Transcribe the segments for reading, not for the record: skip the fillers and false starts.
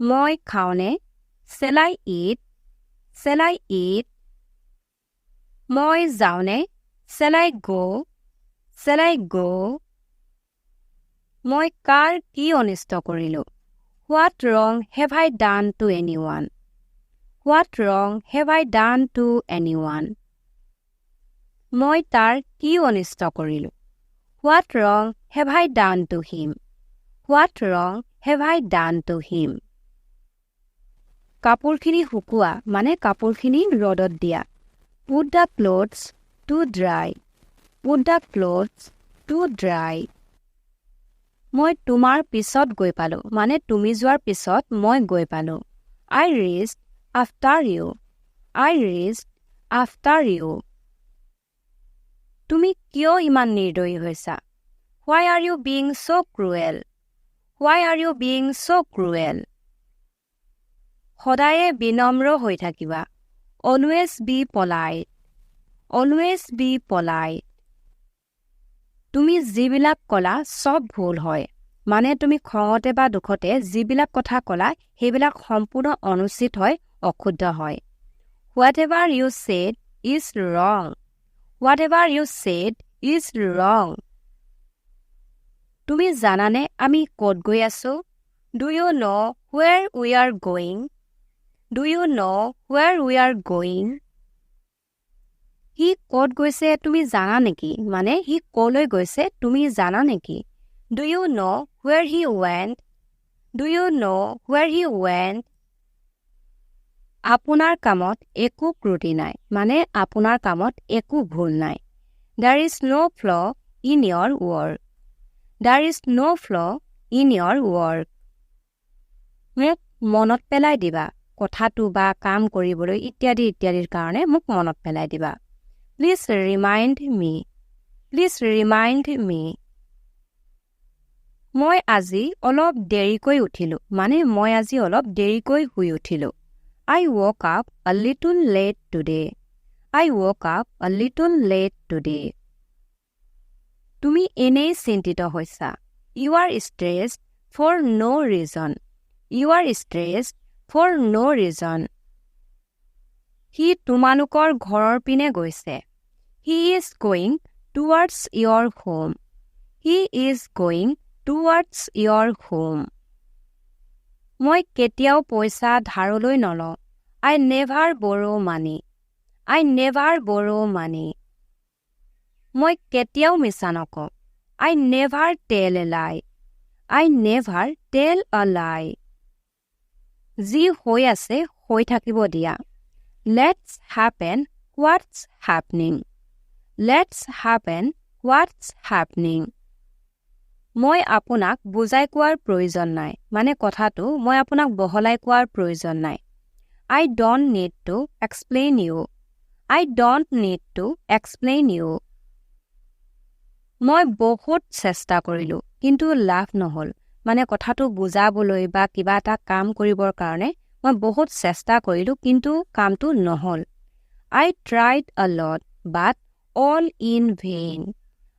মই খাওঁনে? Shall I eat? Shall I eat? মই যাওঁনে? Shall I go? Shall I go? মই কাৰ কি অনিষ্ট কৰিলো? What wrong have I done to anyone? What wrong have I done to anyone? মই তাৰ কি অনিষ্ট কৰিলো? What wrong have I done to him? What wrong have I done to him? কাপোৰখিনি শুকোৱা মানে কাপোৰখিনি ৰ'দত দিয়া. Put the clothes to dry. Put the clothes to dry. মই তোমাৰ পিছত গৈ পালো মানে তুমি যোৱাৰ পিছত মই গৈ পালো. I reached after you. I reached after you. তুমি কিয় ইমান নিৰ্দয়ী হৈছা? Why are you being so cruel? Why are you being so cruel? সদায়ে বিনম্ৰ হৈ থাকিবা. Always be polite. Always be polite. তুমি যিবিলাক কলা সব ভুল হয়. মানে তুমি খঙতে বা দুখতে যিবিলাক কথা কলা সেইবিলাক সম্পূৰ্ণ অনুচিত হয়, অশুদ্ধ হয়. Whatever you said is wrong. Whatever you said is wrong. তুমি জানানে আমি ক'ত গৈ আছো? Do you know where we are going? Do you know where we are going? He ক'ত গৈছে তুমি জানা নেকি? মানে he ক'লৈ গৈছে তুমি জানা নেকি? Do you know where he went? Do you know where he went? আপোনাৰ কামত একো ত্ৰুটি নাই মানে আপোনাৰ কামত একো ভুল নাই. There is no flaw in your work. There is no flaw in your work. মোক মনত পেলাই দিবা কথাটো বা কাম কৰিবলৈ ইত্যাদি ইত্যাদিৰ কাৰণে মোক মনত পেলাই দিবা. Please remind me. Please remind me. মই আজি অলপ দেৰিকৈ উঠিলো মানে মই আজি অলপ দেৰিকৈ শুই উঠিলো. I woke up a little late today. I woke up a little late today. তুমি এনেই চিন্তিত হৈছা. You are stressed for no reason. You are stressed for no reason. He তোমালোকৰ ঘৰৰ পিনে গৈছে. He is going towards your home. He is going towards your home. মই কেতিয়াও পইচা ধাৰলৈ নলওঁ. I never borrow money. I never borrow money. মই কেতিয়াও মিছা নকওঁ. I never tell a lie. I never tell a lie. যি হৈ আছে হৈ থাকিব দিয়া. Let's happen what's happening. Let's happen what's happening. মই আপোনাক বুজাই কোৱাৰ প্ৰয়োজন নাই মানে কথাটো মই আপোনাক বহলাই কোৱাৰ প্ৰয়োজন নাই. I don't need to explain you. I don't need to explain you. মই বহুত চেষ্টা কৰিলো কিন্তু লাভ নহল মানে কথাটো বুজাবলৈ বা কিবা এটা কাম কৰিবৰ কাৰণে মই বহুত চেষ্টা কৰিলো কিন্তু কামটো নহল. I tried a lot but all in vain.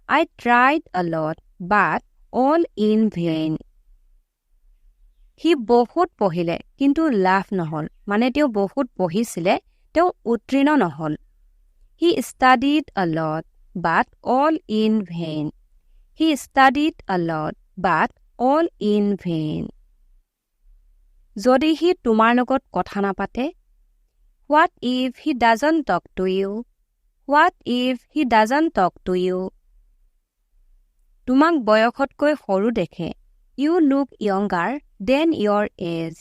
I tried a lot but all in vain. He বহুত পঢ়িলে কিন্তু লাভ নহল মানে তেওঁ বহুত পঢ়িছিলে তেওঁ উত্তীৰ্ণ নহল. He studied a lot but all in vain. He studied a lot but all in vain. যদি সি তোমাৰ লগত কথা নাপাতে? What if he doesn't talk to you? What if he doesn't talk to you? তোমাক বয়সতকৈ সৰু দেখে. You look younger than your age.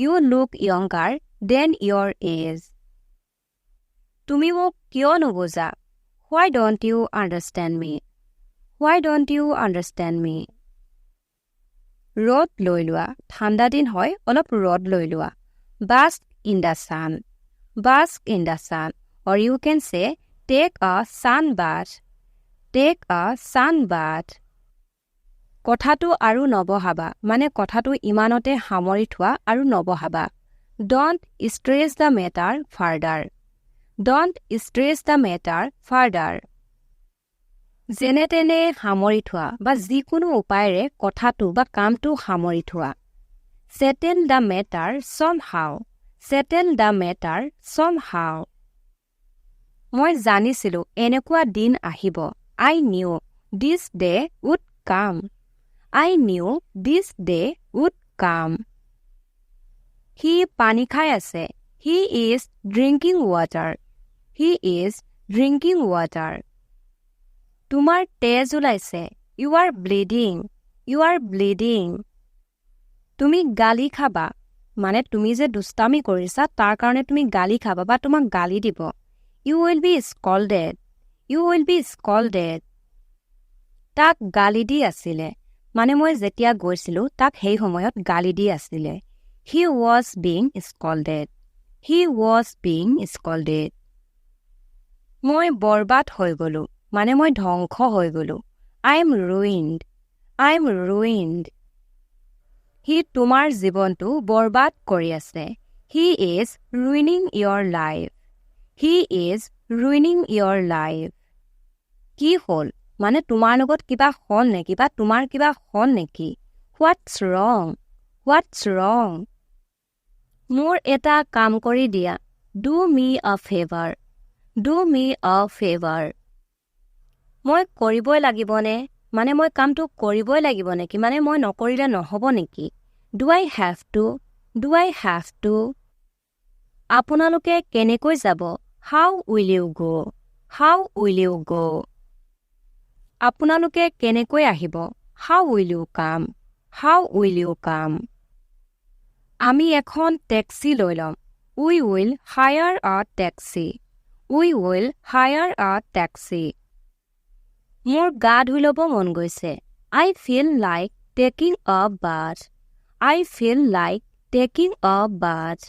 You look younger than your age. তুমি মোক কিয় নুবুজা? Why don't you understand me? Why don't you understand me? ৰ'দ লৈ লোৱা. ঠাণ্ডা দিন হয় অলপ ৰ'দ লৈ লোৱা. Bask in the sun. Bask in the sun. Or you can say take a sun bath. Take a sun bath. কথাটো আৰু নবহাবা মানে কথাটো ইমানতে সামৰি থোৱা আৰু নবহাবা. Don't stress the matter further. Don't stress the matter further. যেনে তেনে সামৰি থোৱা বা যিকোনো উপায়েৰে কথাটো বা কামটো সামৰি থোৱা. Settle the matter somehow. Settle the matter somehow. মই জানিছিলোঁ এনেকুৱা দিন আহিব. I knew this day would come. I knew this day would come. He পানী খাই আছে. He is drinking water. He is drinking water. তোমাৰ তেজ ওলাইছে. You are bleeding. You are bleeding. তুমি গালি খাবা. মানে তুমি যে দুষ্টামি কৰিছা তাৰ কাৰণে তুমি গালি খাবা বা তোমাক গালি দিব. You will be scolded. You will be scolded. তাক গালি দি আছিলে. মানে মই যেতিয়া গৈছিলোঁ তাক সেই সময়ত গালি দি আছিলে. He was being scolded. He was being scolded. মই বৰবাদ হৈ গ'লো. মানে মই ধ্বংস হৈ গ'লো. I am ruined. I am ruined. He তোমাৰ জীৱনটো বৰবাদ কৰি আছে. He is ruining your life. He is ruining your life. কি হ'ল? মানে তোমাৰ লগত কিবা হ'ল নেকি বা তোমাৰ কিবা হ'ল নেকি? What's wrong? What's wrong? মোৰ এটা কাম কৰি দিয়া. Do me a favor. Do me a favor. মই কৰিবই লাগিবনে? মানে মই কামটো কৰিবই লাগিব নেকি? মানে মই নকৰিলে নহ'ব নেকি? Do I have to? Do I have to? আপোনালোকে কেনেকৈ যাব? How will you go? How will you go? আপোনালোকে কেনেকৈ আহিব? How will you come? How will you come? আমি এখন টেক্সি লৈ ল'ম. We will hire a taxi. We will hire a taxi. মোৰ গা ধুই ল'ব মন গৈছে. I feel like taking a bath. I feel like taking a bath.